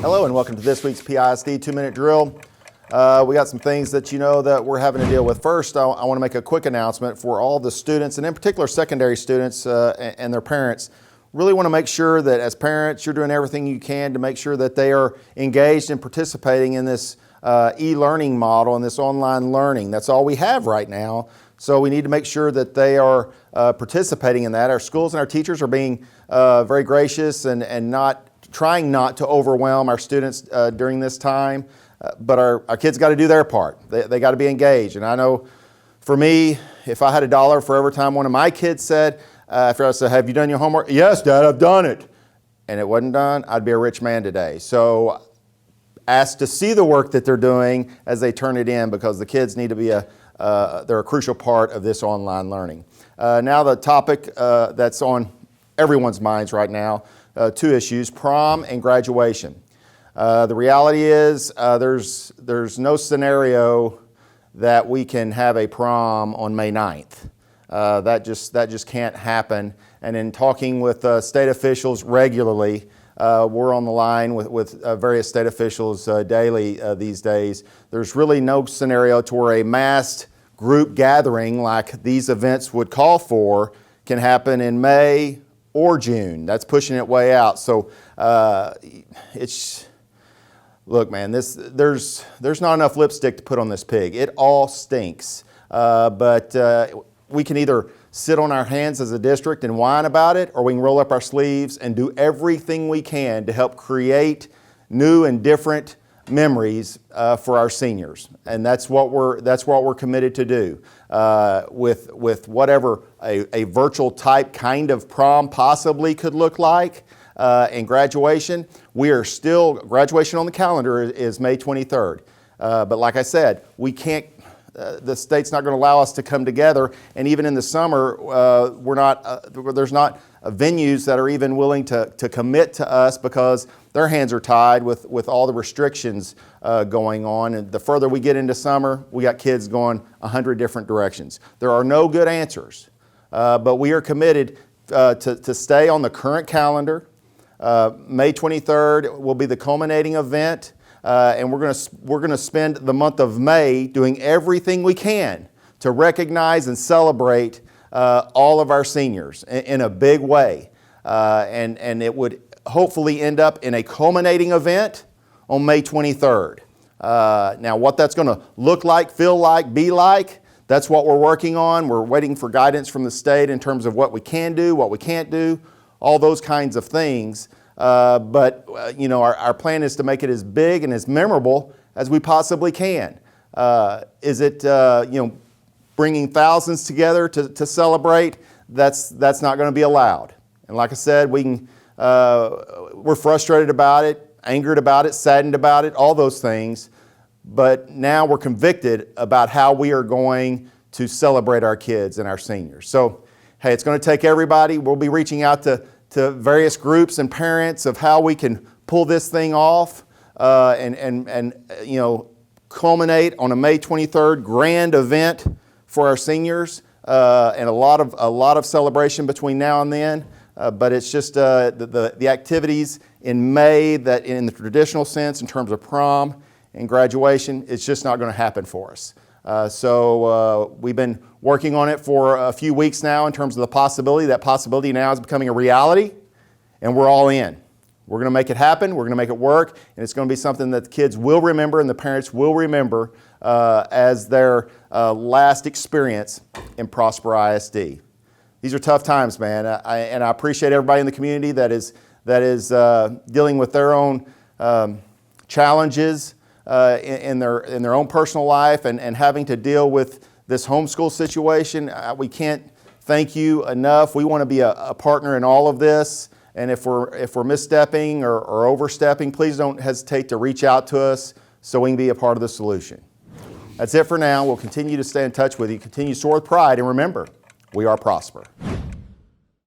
Hello and welcome to this week's PISD 2-minute drill. We got some things that you know that we're having to deal with. First, I want to make a quick announcement for all the students, and in particular secondary students and their parents. Really want to make sure that as parents, you're doing everything you can to make sure that they are engaged and participating in this e-learning model and this online learning. That's all we have right now. So we need to make sure that they are participating in that. Our schools and our teachers are being very gracious and trying not to overwhelm our students during this time. But our kids got to do their part. They got to be engaged. And I know for me, if I had $1 for every time one of my kids said, after I said, "Have you done your homework?" "Yes, Dad, I've done it." And it wasn't done, I'd be a rich man today. So ask to see the work that they're doing as they turn it in, because the kids need to be they're a crucial part of this online learning. Now the topic that's on everyone's minds right now, two issues: prom and graduation. The reality is there's no scenario that we can have a prom on May 9th. That just can't happen. And in talking with state officials regularly, we're on the line with various state officials daily these days. There's really no scenario to where a massed group gathering like these events would call for can happen in May or June. That's pushing it way out. So look, man, there's not enough lipstick to put on this pig. It all stinks. But we can either sit on our hands as a district and whine about it, or we can roll up our sleeves and do everything we can to help create new and different memories for our seniors. And that's what we're committed to do. With whatever a virtual type kind of prom possibly could look like, and graduation, graduation on the calendar is May 23rd. But like I said, we can't, the state's not going to allow us to come together, and even in the summer, there's not venues that are even willing to commit to us because their hands are tied with all the restrictions going on. And the further we get into summer, we got kids going 100 different directions. There are no good answers, but we are committed to stay on the current calendar. May 23rd will be the culminating event, and we're going to spend the month of May doing everything we can to recognize and celebrate all of our seniors in a big way, and it would hopefully end up in a culminating event on May 23rd. Now, what that's going to look like, feel like, be like, that's what we're working on. We're waiting for guidance from the state in terms of what we can do, what we can't do, all those kinds of things. But our plan is to make it as big and as memorable as we possibly can. Is it bringing thousands together to celebrate? That's not going to be allowed. And like I said, we're frustrated about it, angered about it, saddened about it, all those things. But now we're convicted about how we are going to celebrate our kids and our seniors. So, hey, it's going to take everybody. We'll be reaching out to various groups and parents of how we can pull this thing off and culminate on a May 23rd grand event for our seniors, and a lot of celebration between now and then. But it's just the activities in May that, in the traditional sense, in terms of prom and graduation, it's just not going to happen for us. So we've been working on it for a few weeks now in terms of the possibility. That possibility now is becoming a reality, and we're all in. We're going to make it happen. We're going to make it work, and it's going to be something that the kids will remember and the parents will remember as their last experience in Prosper ISD. These are tough times, man, and I appreciate everybody in the community that is dealing with their own challenges in their own personal life and having to deal with this homeschool situation. We can't thank you enough. We want to be a partner in all of this, and if we're misstepping or overstepping, please don't hesitate to reach out to us so we can be a part of the solution. That's it for now. We'll continue to stay in touch with you. Continue to soar with pride, and remember, we are Prosper.